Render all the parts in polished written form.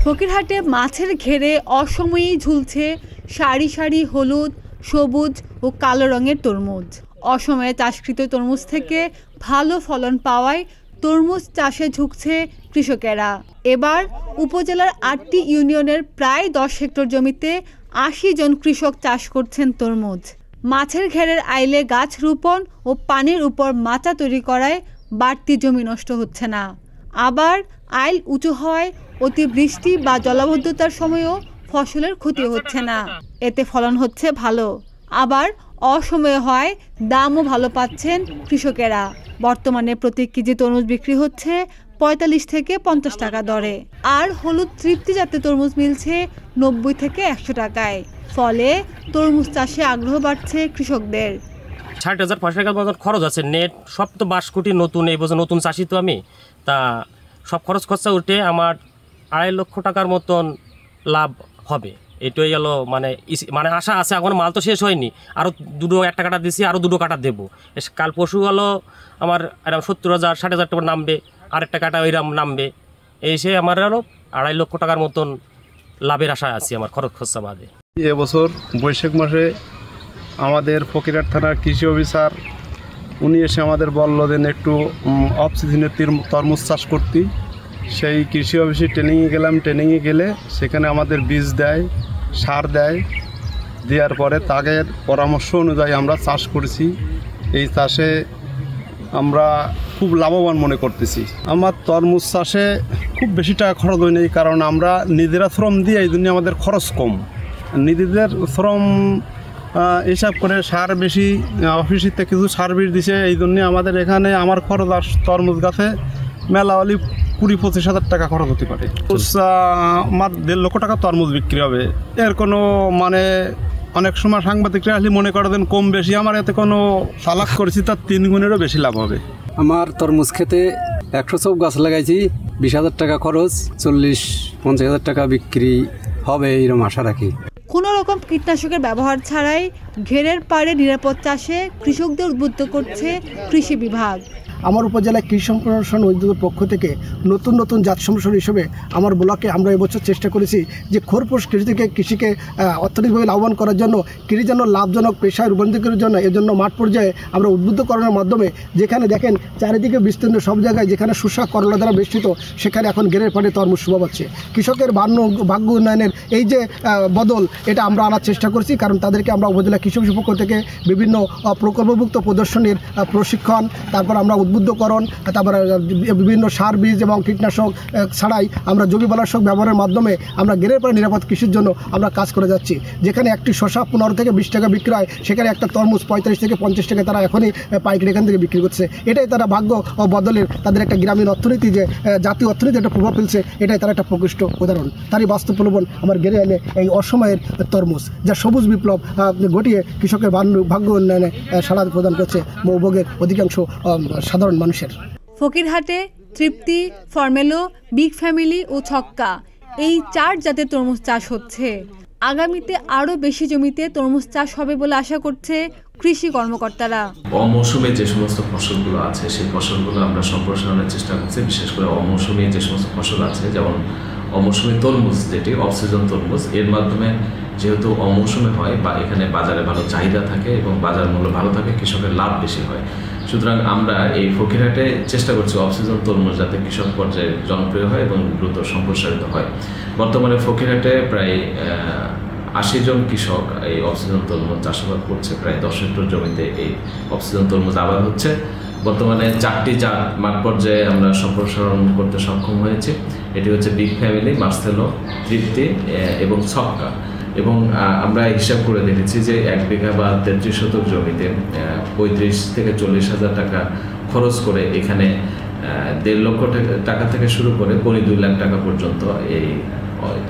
ফকিরহাটে মাছের ঘেরে অসময়েই ঝুলছে সারি সারি হলুদ, সবুজ ও কালো রঙের তরমুজ। অসময়ে চাষকৃত তরমুজ থেকে ভালো ফলন পাওয়ায় তরমুজ চাষে ঝুঁকছে কৃষকেরা। এবার উপজেলার ৮টি ইউনিয়নের প্রায় ১০ হেক্টর জমিতে ৮০ জন কৃষক চাষ করছেন তরমুজ। মাছের ঘেরের আইলে গাছ রোপণ ও পানির উপর মাচা তৈরি করায় বাড়তি জমি নষ্ট হচ্ছে না। আবার আইল উঁচু হওয়ায় অতিবৃষ্টি বা জলাবদ্ধতার সময়ও ফসলের ক্ষতি হচ্ছে না। এতে ফলন হচ্ছে ভালো। আবার অসময়ে হয় দামও ভালো পাচ্ছেন কৃষকেরা। বর্তমানে প্রতি কেজি তরমুজ বিক্রি হচ্ছে ৪৫ থেকে ৫০ টাকা দরে। আর হলুদ তৃপ্তি জাতের তরমুজ মিলছে ৯০ থেকে ১০০ টাকায়। ফলে তরমুজ চাষে আগ্রহ বাড়ছে কৃষকদের। ৬০,০০০ টাকার মতন খরচ আছে নেট, সব তো বাঁশকুটি নতুন, এই বছর নতুন চাষি তো আমি, তা সব খরচ খরচা উঠে আমার ২.৫ লক্ষ টাকার মতন লাভ হবে। এটাই গেল মানে আশা আছে। এখন মাল তো শেষ হয়নি, আরও দুটো একটা কাটা দিছি, আরও দুটো কাটা দেবো। কাল পরশু হলো আমার এরকম ৭০,০০০ ৬০,০০০ টাকা নামবে, আরেকটা কাটা ওইরকম নামবে। এসে আমার আরও ২.৫ লক্ষ টাকার মতন লাভের আশা আছে আমার খরচ খরচা বাদে। এবছর বৈশাখ মাসে আমাদের ফকিরহাট থানার কৃষি অফিসার উনি এসে আমাদের বলল যে একটু অফ সিজনে তরমুজ চাষ করতে। সেই কৃষি অফিসে ট্রেনিংয়ে গেলাম। ট্রেনিংয়ে গেলে সেখানে আমাদের বীজ দেয়, সার দেয়, দেওয়ার পরে তাদের পরামর্শ অনুযায়ী আমরা চাষ করেছি। এই চাষে আমরা খুব লাভবান মনে করতেছি। আমার তরমুজ চাষে খুব বেশি টাকা খরচ হয় নাই, কারণ আমরা নিজেরা শ্রম দিই, এই জন্য আমাদের খরচ কম। নিজেদের শ্রম হিসাব করে সার বেশি, অফিসিতে কিছু সার বিষ দিছে, এই জন্যে আমাদের এখানে আমার খরচ আর তরমুজ গাছে মেলাওয়ালি ২০-২৫ হাজার টাকা খরচ হতে পারে। আমার ১.৫ লক্ষ টাকা তরমুজ বিক্রি হবে। এর কোনো অনেক সময় সাংবাদিকরা আসলে মনে করে দেন কম বেশি, আমার এতে কোনো চালাক করেছি তার ৩ গুণেরও বেশি লাভ হবে। আমার তরমুজ খেতে ১০০ সব গাছ লাগাইছি, ২০,০০০ টাকা খরচ, ৪০-৫০ টাকা বিক্রি হবে এরকম আশা রাখি। কোনো রকম কীটনাশকের ব্যবহার ছাড়াই ঘেরের পাড়ে নিরাপদ চাষে কৃষকদের উদ্বুদ্ধ করছে কৃষি বিভাগ। আমার উপজেলায় কৃষি সম্প্রসারণ অধিদপ্তরের পক্ষ থেকে নতুন নতুন জাত সম্প্রসারণ হিসেবে আমার ব্লকে আমরা এবছর চেষ্টা করেছি যে খোরপোশ কৃষিকে অর্থনৈতিকভাবে লাভবান করার জন্য, কৃষি যেন লাভজনক পেশায় রূপান্তরিত করার জন্য এজন্য মাঠ পর্যায়ে আমরা উদ্বুদ্ধকরণের মাধ্যমে, যেখানে দেখেন চারিদিকে বিস্তীর্ণ সব জায়গায় যেখানে শসা করলা দ্বারা বেষ্টিত, সেখানে এখন ঘেরের পাড়ে তরমুজ শোভা পাচ্ছে। কৃষকের ভাগ্য উন্নয়নের এই যে বদল, এটা আমরা আনার চেষ্টা করছি। কারণ তাদেরকে আমরা উপজেলা কৃষি অফিসের পক্ষ থেকে বিভিন্ন প্রকল্পভুক্ত প্রদর্শনীর প্রশিক্ষণ, তারপর আমরা উদ্বুদ্ধকরণ, তারপরে বিভিন্ন সার বীজ এবং কীটনাশক ছাড়াই আমরা জৈবনাশক ব্যবহারের মাধ্যমে আমরা ঘেরের পাড়ে নিরাপদ কৃষির জন্য আমরা কাজ করে যাচ্ছি। যেখানে একটি শসা ১৫ থেকে ২০ টাকা বিক্রি হয়, সেখানে একটা তরমুজ ৪৫ থেকে ৫০ টাকা তারা এখনই পাইকারি এখান থেকে বিক্রি করছে। এটাই তারা ভাগ্য ও বদলের তাদের একটা গ্রামীণ অর্থনীতি, যে জাতীয় অর্থনীতি একটা প্রভাব ফেলছে, এটাই তার একটা প্রকৃষ্ট উদাহরণ। তারই বাস্তব প্রলোভন আমার ঘেরে এনে এই অসময়ের তরমুজ, যা সবুজ বিপ্লব ঘটিয়ে কৃষকের ভাগ্য উন্নয়নে সাড়া প্রদান করছে উপভোগের অধিকাংশ সাধারণ মানুষের। ফকিরহাটে তৃপ্তি, ফর্মেলো, বিগ ফ্যামিলি ও ছক্কা, এই ৪ জাতের তরমুজ চাষ হচ্ছে। আগামীতে আরও বেশি জমিতে তরমুজ চাষ হবে বলে আশা করছে কৃষি কর্মকর্তারা। অমৌসুমে যে সমস্ত ফসলগুলো আছে সেই ফসলগুলো আমরা সম্প্রসারণের চেষ্টা করছি। বিশেষ করে অমৌসুমী যে সমস্ত ফসল আছে, যেমন অমৌসুমী তরমুজ, যেটি অফ সিজন তরমুজ, এর মাধ্যমে যেহেতু অমৌসুমে হয় বা এখানে বাজারে ভালো চাহিদা থাকে এবং বাজার মূল্য ভালো থাকে, কৃষকের লাভ বেশি হয়। সুতরাং আমরা এই ফকিরহাটে চেষ্টা করছি অফ সিজন তরমুজ যাতে কৃষক পর্যায়ে জনপ্রিয় হয় এবং দ্রুত সম্প্রসারিত হয়। বর্তমানে ফকিরহাটে প্রায় ৮০ জন কৃষক এই অফ সিজন তরমুজ চাষাবাদ করছে। প্রায় ১০ হেক্টর জমিতে এই অফ সিজন তরমুজ আবাদ হচ্ছে। বর্তমানে ৪টি জাত মাঠ পর্যায়ে আমরা সম্প্রসারণ করতে সক্ষম হয়েছি। এটি হচ্ছে বিগ ফ্যামিলি, মার্সেলো, তৃপ্তি এবং ছক্কা। এবং আমরা হিসাব করে দেখেছি যে ১ বিঘা বা ৩৩ শতক জমিতে ৩৫ থেকে ৪০,০০০ টাকা খরচ করে এখানে ১.৫ লক্ষ টাকা থেকে শুরু করে ২ লাখ টাকা পর্যন্ত এই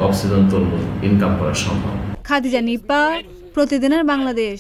অফ সিজন তরমুজ ইনকাম করা সম্ভব। খাদিজা নিপা, প্রতিদিনের বাংলাদেশ।